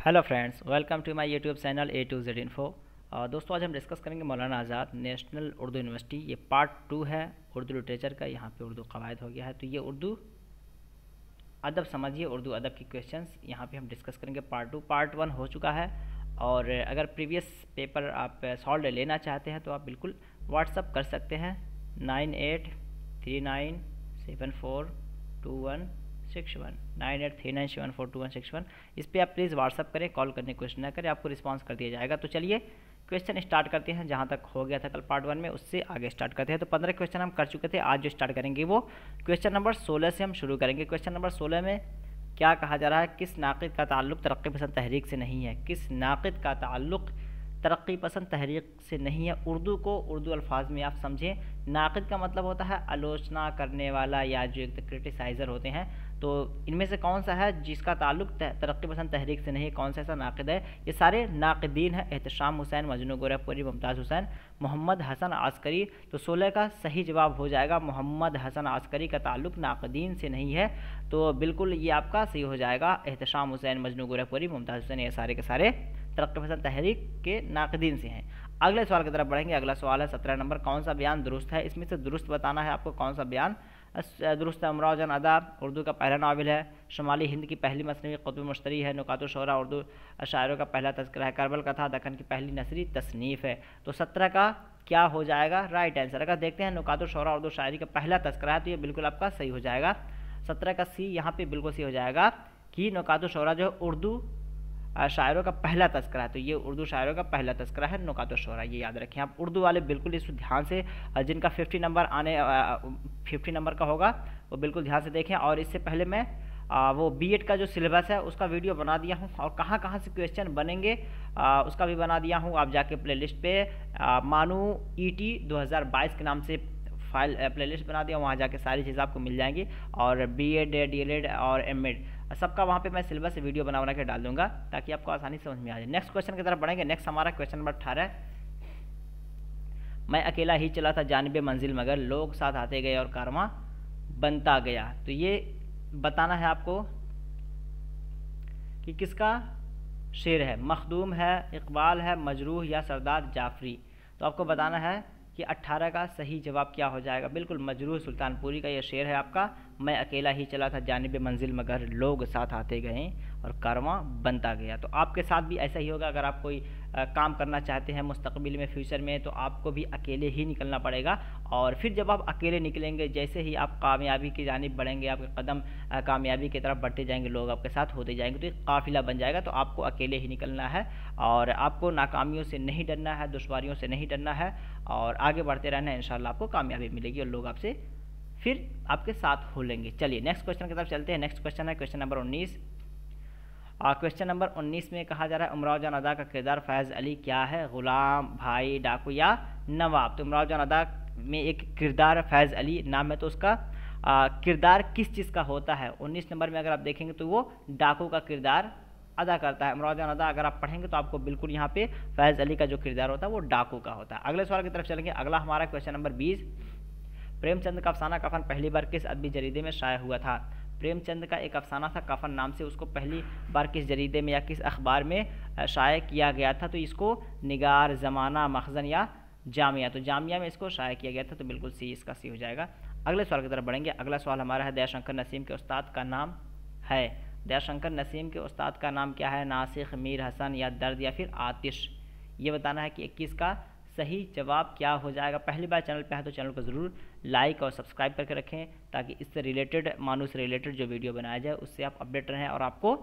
Hello friends, welcome to my YouTube channel A to Z info. दोस्तों, आज हम डिस्कस करेंगे मौलाना आज़ाद नेशनल उर्दू यूनिवर्सिटी। ये पार्ट 2 है उर्दू लिटरेचर का। यहाँ पे उर्दू कवायद हो गया है, तो ये उर्दू अदब समझिए, उर्दू अदब की क्वेश्चंस यहाँ पे हम डिस्कस करेंगे। पार्ट 2 पार्ट 1 हो चुका है, और अगर प्रीवियस पेपर आप सॉल्व लेना चाहते हैं तो आप बिल्कुल व्हाट्सअप कर सकते हैं 9839742161 9839742161। इस पर आप प्लीज़ व्हाट्सअप करें, कॉल करने की कोशिश ना करें, आपको रिस्पांस कर दिया जाएगा। तो चलिए क्वेश्चन स्टार्ट करते हैं। जहाँ तक हो गया था कल पार्ट 1 में, उससे आगे स्टार्ट करते हैं। तो 15 क्वेश्चन हम कर चुके थे। आज जो स्टार्ट करेंगे वो क्वेश्चन नंबर 16 से हम शुरू करेंगे। क्वेश्चन नंबर 16 में क्या कहा जा रहा है? किस नाक़िद का ताल्लुक़ तरक्की पसंद तहरीक से नहीं है? किस नाक़िद का ताल्लुक़ तरक्की पसंद तहरीक से नहीं है? उर्दू को उर्दू अल्फाज में आप समझें। नाक़िद का मतलब होता है आलोचना करने वाला या जो एक क्रिटिसाइज़र होते हैं। तो इनमें से कौन सा है जिसका ताल्लुक़ तरक्की पसंद तहरीक से नहीं है? कौन सा ऐसा नाक़िद है? ये सारे नाक़िदीन हैं। एहतशाम हुसैन, मजनू गोरखपुरी, मुमताज़ हुसैन, मोहम्मद हसन आस्करी। तो 16 का सही जवाब हो जाएगा मोहम्मद हसन आस्करी का ताल्लुक़ नाक़िदीन से नहीं है। तो बिल्कुल ये आपका सही हो जाएगा। एहतशाम हुसैन, मजनू गोरखपुरी, मुमताज़ हुसैन, ये सारे के सारे तरक्की पसंद तहरीक के नाक़िदीन से हैं। अगले सवाल की तरफ बढ़ेंगे। अगला सवाल है 17 नंबर। कौन सा बयान दुरुस्त है? इसमें से दुरुस्त बताना है आपको। कौन सा बयान दुरुस्त है? उमराव जान अदा उर्दू का पहला नावल है। शुमाली हिंद की पहली मसनवी क़ुतुब मुश्तरी है। नुकात-उश-शुअरा उर्दू शायरों का पहला तज़किरा है। करबल कथा दक्कन की पहली नसरी तसनीफ़ है। तो 17 का क्या हो जाएगा राइट आंसर? अगर देखते हैं नुकात-उश-शुअरा उर्दू शायरी का पहला तज़किरा है, तो ये बिल्कुल आपका सही हो जाएगा। 17 का सी यहाँ पे बिल्कुल सही हो जाएगा कि नुकात-उश-शुअरा जो उर्दू शायरों का पहला तज़किरा है। तो ये उर्दू शायरों का पहला तज़किरा है नुकात-उश-शुअरा। ये याद रखें आप। उर्दू वाले बिल्कुल इस ध्यान से, जिनका 50 नंबर 50 नंबर का होगा वो बिल्कुल ध्यान से देखें। और इससे पहले मैं वो बीएड का जो सिलेबस है उसका वीडियो बना दिया हूँ, और कहाँ कहाँ से क्वेश्चन बनेंगे उसका भी बना दिया हूँ। आप जाके प्लेलिस्ट पे मानू ईटी 2022 के नाम से फाइल प्लेलिस्ट बना दिया, वहाँ जाके सारी चीज़ें आपको मिल जाएंगी। और बीएड, डीएलएड और एमएड सबका वहाँ पे मैं सिलेबस से वीडियो बना के डाल दूंगा, ताकि आपको आसानी से समझ में आ जाए। नेक्स्ट क्वेश्चन की तरफ बढ़ेंगे। नेक्स्ट हमारा क्वेश्चन नंबर 18 है। मैं अकेला ही चला था जानिबे मंजिल, मगर लोग साथ आते गए और कारवां बनता गया। तो ये बताना है आपको कि किसका शेर है। मखदूम है, इकबाल है, मजरूह या सरदार जाफरी। तो आपको बताना है कि 18 का सही जवाब क्या हो जाएगा। बिल्कुल मजरूह सुल्तानपुरी का ये शेर है आपका। मैं अकेला ही चला था जानिबे मंजिल, मगर लोग साथ आते गए और कारवां बनता गया। तो आपके साथ भी ऐसा ही होगा। अगर आप कोई काम करना चाहते हैं मुस्तकबिल में, फ्यूचर में, तो आपको भी अकेले ही निकलना पड़ेगा। और फिर जब आप अकेले निकलेंगे, जैसे ही आप कामयाबी की जानिब बढ़ेंगे, आपके कदम कामयाबी की तरफ बढ़ते जाएंगे, लोग आपके साथ होते जाएंगे, तो एक काफिला बन जाएगा। तो आपको अकेले ही निकलना है, और आपको नाकामियों से नहीं डरना है, दुश्वारियों से नहीं डरना है, और आगे बढ़ते रहना है। इंशाल्लाह आपको कामयाबी मिलेगी और लोग आपसे फिर आपके साथ हो लेंगे। चलिए नेक्स्ट क्वेश्चन की तरफ चलते हैं। नेक्स्ट क्वेश्चन है क्वेश्चन नंबर 19। क्वेश्चन नंबर 19 में कहा जा रहा है उमराव जान अदा का किरदार फैज़ अली क्या है? गुलाम, भाई, डाकू या नवाब? तो उमराव जान अदा में एक किरदार फैज़ अली नाम है, तो उसका किरदार किस चीज़ का होता है? 19 नंबर में अगर आप देखेंगे तो वो डाकू का किरदार अदा करता है। उमराव जान अदा अगर आप पढ़ेंगे तो आपको बिल्कुल यहाँ पे फैज़ अली का जो किरदार होता है वो डाकू का होता है। अगले सवाल की तरफ चलेंगे। अगला हमारा क्वेश्चन नंबर 20। प्रेमचंद का अफसाना कफन पहली बार किस अदबी जरीदे में शाया हुआ था? प्रेमचंद का एक अफसाना था कफन नाम से, उसको पहली बार किस जरीदे में या किस अखबार में शाया किया गया था? तो इसको निगार, ज़माना, मखज़न या जामिया? तो जामिया में इसको शाया किया गया था। तो बिल्कुल सी, इसका सी हो जाएगा। अगले सवाल की तरफ बढ़ेंगे। अगला सवाल हमारा है दयाशंकर नसीम के उस्ताद का नाम है। दयाशंकर नसीम के उस्ताद का नाम क्या है? नासिख, मीर हसन या दर्द या फिर आतिश? ये बताना है कि 21 का सही जवाब क्या हो जाएगा। पहली बार चैनल पे है तो चैनल को ज़रूर लाइक और सब्सक्राइब करके रखें, ताकि इससे रिलेटेड, मानू से रिलेटेड जो वीडियो बनाया जाए उससे आप अपडेट रहें और आपको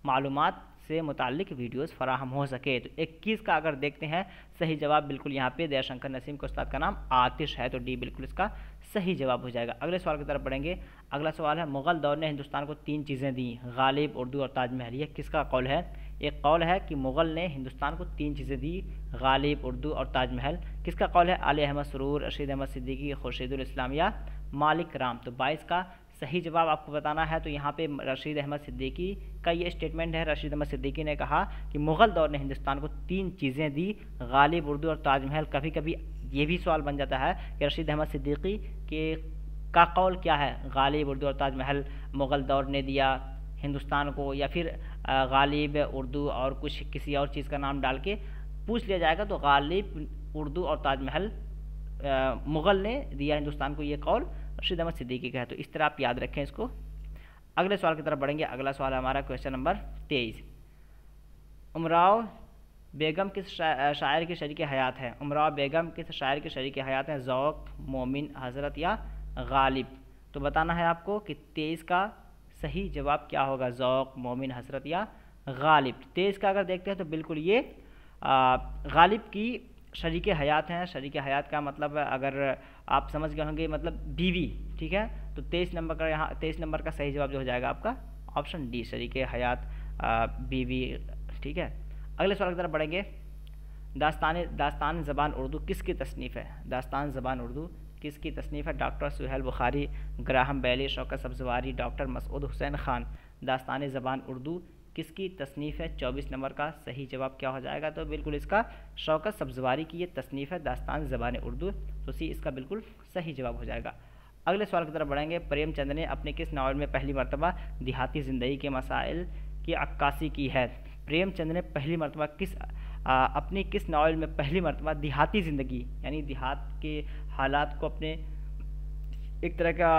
मालूमात से मुताल्लिक वीडियोस फराहम हो सके। तो 21 का अगर देखते हैं सही जवाब, बिल्कुल यहाँ पे दयाशंकर नसीम के उस्ताद का नाम आतिश है। तो डी बिल्कुल इसका सही जवाब हो जाएगा। अगले सवाल की तरफ बढ़ेंगे। अगला सवाल है मुग़ल दौर ने हिंदुस्तान को 3 चीज़ें दी, गालिब, उर्दू और ताजमहल। ये किसका कौल है? एक कौल है कि मुग़ल ने हिंदुस्तान को 3 चीज़ें दी, गालिब, उर्दू और ताजमहल। किसका कौल है? आले अहमद सुरूर, रशीद अहमद सिद्दीकी, खुर्शीदुल इस्लाम या मालिक राम? तो 22 का सही जवाब आपको बताना है। तो यहाँ पे रशीद अहमद सिद्दीकी का ये स्टेटमेंट है। रशीद अहमद सिद्दीकी ने कहा कि मुग़ल दौर ने हिंदुस्तान को 3 चीज़ें दी, गालिब, उर्दू और ताजमहल। कभी कभी ये भी सवाल बन जाता है कि रशीद अहमद सिद्दीकी के का कौल क्या है? गालिब, उर्दू और ताजमहल मुग़ल दौर ने दिया, हिंदुस्तान को, या फिर गालिब उर्दू और कुछ किसी और चीज़ का नाम डाल के पूछ लिया जाएगा तो गालिब उर्दू और ताजमहल मुग़ल ने दिया हिंदुस्तान को, ये कौल रशीद अहमद सिद्दीकी का है। तो इस तरह आप याद रखें इसको। अगले सवाल की तरफ बढ़ेंगे। अगला सवाल हमारा क्वेश्चन नंबर 23। उमराव बेगम किस शायर की शरीक हयात है? उमराव बेगम किस शायर की शरीक हयात है? ज़ौक़, मोमिन, हज़रत या गालिब? तो बताना है आपको कि 23 का सही जवाब क्या होगा, ज़ौक़, मोमिन, हज़रत या गालिब। 23 का अगर देखते हैं तो बिल्कुल ये गालिब की शरीक हयात हैं। शरीक हयात का मतलब अगर आप समझ गए होंगे मतलब बीवी, ठीक है। तो 23 नंबर का यहाँ 23 नंबर का सही जवाब जो हो जाएगा आपका ऑप्शन डी, शरीक हयात बीवी, ठीक है। अगले सवाल की तरफ बढ़ेंगे। दास्तान ज़बान उर्दू किसकी तसनीफ़ है? दास्तान ज़बान उर्दू किसकी तसनीफ़ है? डॉक्टर सुहेल बुखारी, ग्राहम बैली, शौकत सब्ज़वारी, डॉक्टर मसूद हुसैन ख़ान। दास्तान ज़बान उर्दू किसकी तसनीफ़ है? 24 नंबर का सही जवाब क्या हो जाएगा? तो बिल्कुल इसका शौकत सब्ज़वारी की ये तसनीफ़ है, दास्तान ज़बान उर्दू। तो सी इसका बिल्कुल सही जवाब हो जाएगा। अगले सवाल की तरफ बढ़ेंगे। प्रेमचंद ने अपने किस नावल में पहली मरतबा देहाती ज़िंदगी के मसाइल की अक्कासी की है? प्रेमचंद ने पहली मरतबा अपनी किस नावल में पहली मरतबा देहाती ज़िंदगी यानी देहात के हालात को अपने एक तरह का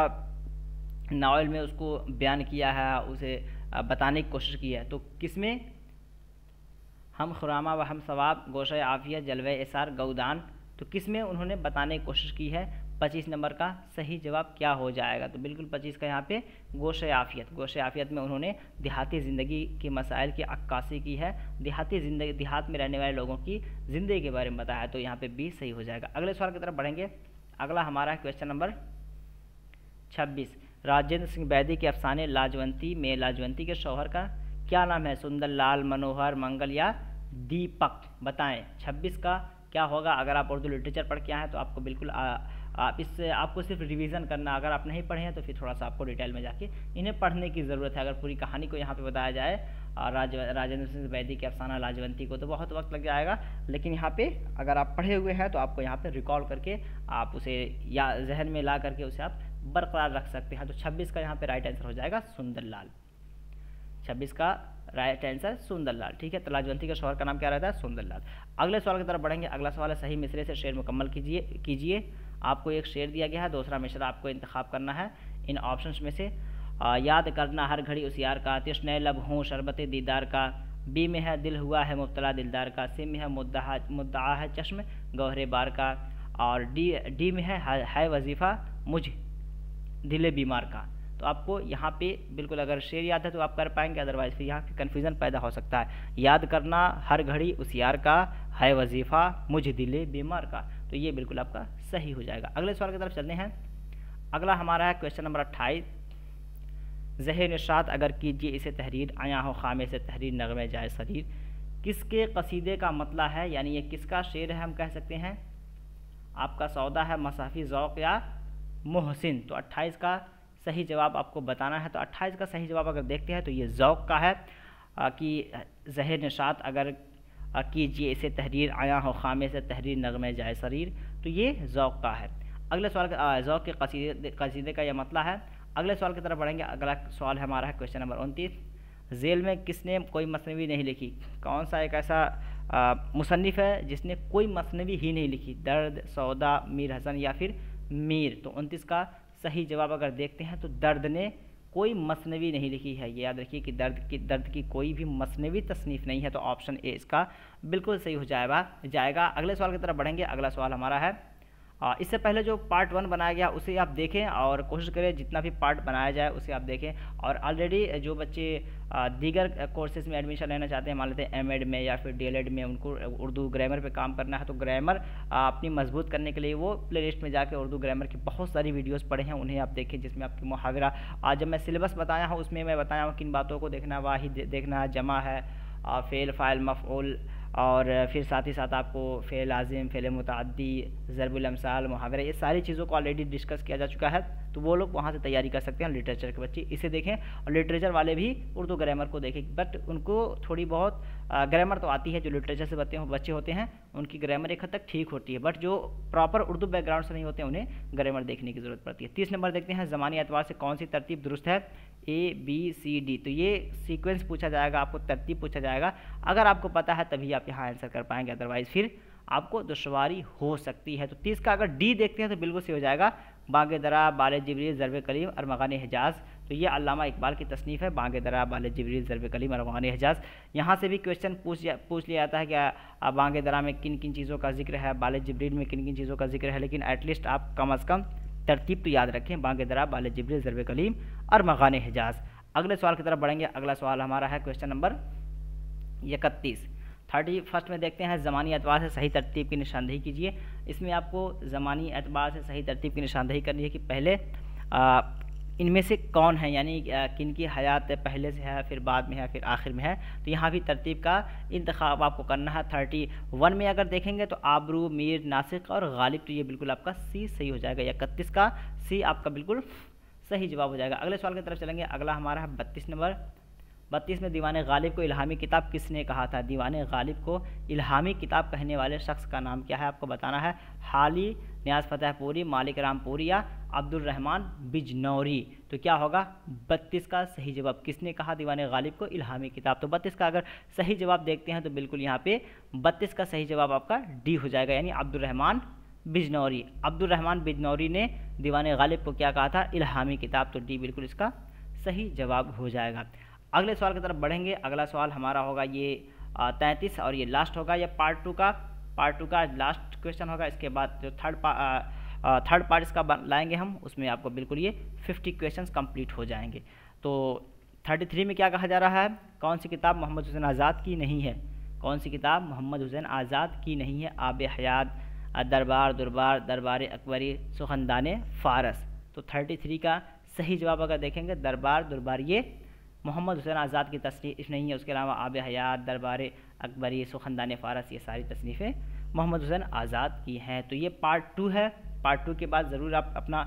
नावल में उसको बयान किया है, उसे बताने की कोशिश की है? तो किसमें? हम खुरामा व हम सवाब, गोशे आफियत, जलवे एसार, गौदान। तो किसमें उन्होंने बताने की कोशिश की है? 25 नंबर का सही जवाब क्या हो जाएगा? तो बिल्कुल 25 का यहाँ पे गोशे आफियत। गोशे आफियत में उन्होंने देहाती ज़िंदगी के मसाइल की अक्कासी की है, देहाती ज़िंदगी, देहात में रहने वाले लोगों की ज़िंदगी के बारे में बताया है। तो यहाँ पे बी सही हो जाएगा। अगले सवाल की तरफ बढ़ेंगे। अगला हमारा क्वेश्चन नंबर 26। राजेंद्र सिंह बैदी के अफसाने लाजवंती में लाजवंती के शौहर का क्या नाम है? सुंदर लाल, मनोहर, मंगल या दीपक? बताएं। 26 का क्या होगा? अगर आप उर्दू लिटरेचर पढ़ के आए हैं तो आपको बिल्कुल आपको सिर्फ रिवीजन करना। अगर आप नहीं पढ़े हैं तो फिर थोड़ा सा आपको डिटेल में जाके इन्हें पढ़ने की ज़रूरत है। अगर पूरी कहानी को यहाँ पे बताया जाए राजेंद्र सिंह बैदी के अफसाना लाजवंती को तो बहुत वक्त लग जाएगा, लेकिन यहाँ पे अगर आप पढ़े हुए हैं तो आपको यहाँ पे रिकॉल करके आप उसे या जहन में ला करके उसे आप बरकरार रख सकते हैं। तो 26 का यहाँ पे राइट आंसर हो जाएगा सुंदरलाल। 26 का राइट आंसर सुंदरलाल, ठीक है। तो लाजवंती के शौहर का नाम क्या रहता है? सुंदरलाल। अगले सवाल की तरफ बढ़ेंगे। अगला सवाल है सही मिसरे से शेर मुकम्मल कीजिए। आपको एक शेर दिया गया है, दूसरा मिसरा आपको इंतखाब करना है इन ऑप्शंस में से। याद करना हर घड़ी उस यार का, तिश्ने लब हूँ शरबत दीदार का, बी में है दिल हुआ है मुब्तला दिलदार का, सी में है मुद्दआ है चश्म गौहरे बार का, और डी में है वजीफ़ा मुझ दिले बीमार का। तो आपको यहाँ पे बिल्कुल अगर शेर याद है तो आप कर पाएंगे, अदरवाइज फिर यहाँ पे कन्फ्यूज़न पैदा हो सकता है। याद करना हर घड़ी उस यार का, है वजीफ़ा मुझ दिले बीमार का। तो ये बिल्कुल आपका सही हो जाएगा। अगले सवाल की तरफ चलते हैं। अगला हमारा है क्वेश्चन नंबर 28। ज़हे निशात अगर कीजिए इसे तहरीर, आया हो खामे से तहरीर, नगमे जाए शरीर। किसके कसीदे का मतला है, यानी ये किसका शेर है हम कह सकते हैं? आपका सौदा है मसाफ़ी, ज़ौक़ या मोहसिन। तो 28 का सही जवाब आपको बताना है। तो 28 का सही जवाब अगर देखते हैं तो ये ज़ौक़ का है कि ज़हे निशात अगर कीजिए इसे तहरीर, आया हो खामे से तहरीर, नगमे जाए शरीर। तो ये ज़ौक़ का है। अगले सवाल का ज़ौक़ के कसीदे का यह मतला है। अगले सवाल की तरफ बढ़ेंगे। अगला सवाल हमारा है क्वेश्चन नंबर 29। झेल में किसने कोई मसनवी नहीं लिखी? कौन सा एक ऐसा मुसन्निफ़ है जिसने कोई मसनवी ही नहीं लिखी? दर्द, सौदा, मीर हसन या फिर मीर? तो 29 का सही जवाब अगर देखते हैं तो दर्द ने कोई मसनवी नहीं लिखी है। ये याद रखिए कि दर्द की कोई भी मसनवी तसनीफ़ नहीं है। तो ऑप्शन ए इसका बिल्कुल सही हो जाएगा। अगले सवाल की तरफ बढ़ेंगे। अगला सवाल हमारा है इससे पहले जो पार्ट 1 बनाया गया उसे आप देखें और कोशिश करें जितना भी पार्ट बनाया जाए उसे आप देखें। और ऑलरेडी जो बच्चे दीगर कोर्सेज में एडमिशन लेना चाहते हैं, मान लेते हैं एमएड में या फिर डीएलएड में, उनको उर्दू ग्रामर पे काम करना है, तो ग्रामर अपनी मजबूत करने के लिए वो प्लेलिस्ट में जाकर उर्दू ग्रामर की बहुत सारी वीडियोस पढ़े हैं, उन्हें आप देखें, जिसमें आपकी मुहावरा आज जब मैं सिलेबस बताया हूँ उसमें मैं बताया हूँ किन बातों को देखना, वाहिद देखना है, जमा है, फ़ेल, फ़ाइल, मफ़ऊल, और फिर साथ ही साथ आपको फ़ेल लाज़िम, फ़ेल मुतअद्दी, ज़रबुल अमसाल, मुहावरा, ये सारी चीज़ों को ऑलरेडी डिस्कस किया जा चुका है। तो वो लोग वहाँ से तैयारी कर सकते हैं। लिटरेचर के बच्चे इसे देखें और लिटरेचर वाले भी उर्दू ग्रामर को देखें, बट उनको थोड़ी बहुत ग्रामर तो आती है। जो लिटरेचर से बच्चे होते हैं उनकी ग्रामर एक हद तक ठीक होती है, बट जो प्रॉपर उर्दू बैकग्राउंड से नहीं होते उन्हें ग्रामर देखने की ज़रूरत पड़ती है। 30 नंबर देखते हैं, ज़मानी एतबार से कौन सी तरतीब दुरुस्त है? ABCD, तो ये सीक्वेंस पूछा जाएगा, आपको तरतीब पूछा जाएगा। अगर आपको पता है तभी आप यहाँ आंसर कर पाएंगे, अदरवाइज फिर आपको दुश्वारी हो सकती है। तो 30 का अगर डी देखते हैं तो बिल्कुल सही हो जाएगा, बांगे दरा, बाले जिब्रील, ज़र्ब कलीम, अरमगान हिजाज। तो ये अल्लामा इकबाल की तसनीफ़ है, बांगे दरा, बाले जिब्रील, ज़र्ब कलीम, अरमगान हिजाज। यहाँ से भी क्वेश्चन पूछ लिया जाता है कि बांगे दरा में किन किन चीज़ों का जिक्र है, बाले जिब्रील में किन किन चीज़ों का जिक्र है, लेकिन एटलीस्ट आप कम अज़ कम तरतीब तो याद रखें, बांगे दरा, बाले जिब्रील, ज़र्ब कलीम, अरमगान हिजाज। अगले सवाल की तरफ बढ़ेंगे। अगला सवाल हमारा है क्वेश्चन नंबर 31। 31 में देखते हैं, ज़मानी एतबार से सही तरतीब की निशानदेही कीजिए। इसमें आपको ज़मानी एतबार से सही तरतीब की निशानदेही करनी है कि पहले इनमें से कौन है, यानी किन की हयात पहले से है, फिर बाद में है, फिर आखिर में है। तो यहाँ भी तरतीब का इंतखाब आपको करना है। 31 में अगर देखेंगे तो आबरू, मीर, नासिक और गालिब, तो ये बिल्कुल आपका सी सही हो जाएगा। 31 का सी आपका बिल्कुल सही जवाब हो जाएगा। अगले सवाल की तरफ चलेंगे। अगला हमारा है 32 नंबर। 32 में दीवान गालिब को इल्हामी किताब किसने कहा था? दीवान गालिब को इल्हामी किताब कहने वाले शख्स का नाम क्या है, आपको बताना है। हाली, नियाज फतेहपुरी, मालिक रामपुरी या अब्दुल रहमान बिजनौरी। तो क्या होगा 32 का सही जवाब? किसने कहा दीवान गालिब को इल्हामी किताब? तो 32 का अगर सही जवाब देखते हैं तो बिल्कुल यहाँ पे 32 का सही जवाब आपका डी हो जाएगा, यानी अब्दुल रहमान बिजनौरी। अब्दुल रहमान बिजनौरी ने दीवान गालिब को क्या कहा था? इल्हामी किताब। तो डी बिल्कुल इसका सही जवाब हो जाएगा। अगले सवाल की तरफ बढ़ेंगे। अगला सवाल हमारा होगा ये 33 और ये लास्ट होगा, ये पार्ट टू का लास्ट क्वेश्चन होगा। इसके बाद जो थर्ड पार्ट इसका लाएंगे हम, उसमें आपको बिल्कुल ये 50 क्वेश्चंस कंप्लीट हो जाएंगे। तो 33 में क्या कहा जा रहा है? कौन सी किताब मोहम्मद हुसैन आज़ाद की नहीं है? कौन सी किताब मोहम्मद हुसैन आज़ाद की नहीं है? आब हयात, दरबार अकबरी, सुखनदान फ़ारस। तो 33 का सही जवाब अगर देखेंगे दरबार ये मोहम्मद हुसैन आज़ाद की तसनीफ़ नहीं है। उसके अलावा आब हयात, दरबार अकबरी, सुखनदान फ़ारस, ये सारी तसनीफ़ें मोहम्मद हुसैन आज़ाद की हैं। तो ये पार्ट 2 है। पार्ट 2 के बाद ज़रूर आप अपना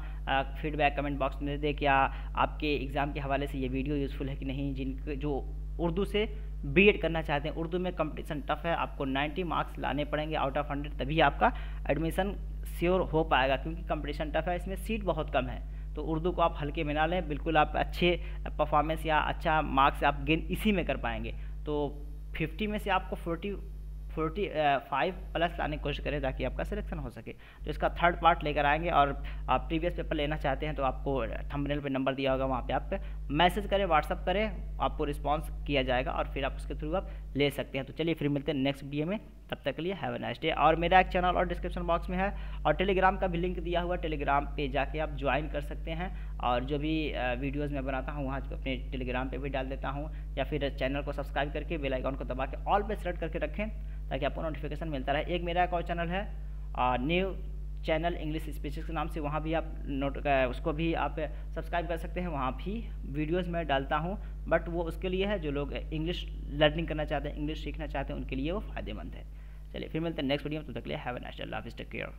फीडबैक कमेंट बॉक्स में दें, क्या आपके एग्ज़ाम के हवाले से ये वीडियो यूज़फुल है कि नहीं। जिनके जो उर्दू से बीएड करना चाहते हैं, उर्दू में कंपटीशन टफ है, आपको 90 मार्क्स लाने पड़ेंगे आउट ऑफ 100, तभी आपका एडमिशन श्योर हो पाएगा, क्योंकि कंपटीशन टफ है, इसमें सीट बहुत कम है। तो उर्दू को आप हल्के में ना लें, बिल्कुल आप अच्छे परफॉर्मेंस या अच्छा मार्क्स आप गेन इसी में कर पाएंगे। तो 50 में से आपको 45 प्लस लाने की कोशिश करें ताकि आपका सिलेक्शन हो सके। तो इसका थर्ड पार्ट लेकर आएंगे, और आप प्रीवियस पेपर लेना चाहते हैं तो आपको थंबनेल पे नंबर दिया होगा, वहाँ पे आप मैसेज करें, व्हाट्सअप करें, आपको रिस्पांस किया जाएगा और फिर आप उसके थ्रू आप ले सकते हैं। तो चलिए फिर मिलते हैं नेक्स्ट वीडियो में, तब तक के लिए हैव अ नाइस डे। और मेरा एक चैनल और डिस्क्रिप्शन बॉक्स में है, और टेलीग्राम का भी लिंक दिया हुआ, टेलीग्राम पे जाके आप ज्वाइन कर सकते हैं, और जो भी वीडियोज़ मैं बनाता हूँ वहाँ अपने टेलीग्राम पे भी डाल देता हूँ, या फिर चैनल को सब्सक्राइब करके बेल आइकन को दबा के ऑल पे सेलेक्ट करके रखें ताकि आपको नोटिफिकेशन मिलता रहे। एक मेरा एक और चैनल है न्यू चैनल इंग्लिश स्पीचेस के नाम से, वहाँ भी आप उसको भी आप सब्सक्राइब कर सकते हैं। वहाँ भी वीडियोस मैं डालता हूँ, बट वो उसके लिए है जो लोग इंग्लिश लर्निंग करना चाहते हैं, इंग्लिश सीखना चाहते हैं, उनके लिए वो फ़ायदेमंद है। चलिए फिर मिलते हैं नेक्स्ट वीडियो में, तब तक के लिए हैव अ नाइस डे, अल्लाह हाफ़िज़, टेक केयर।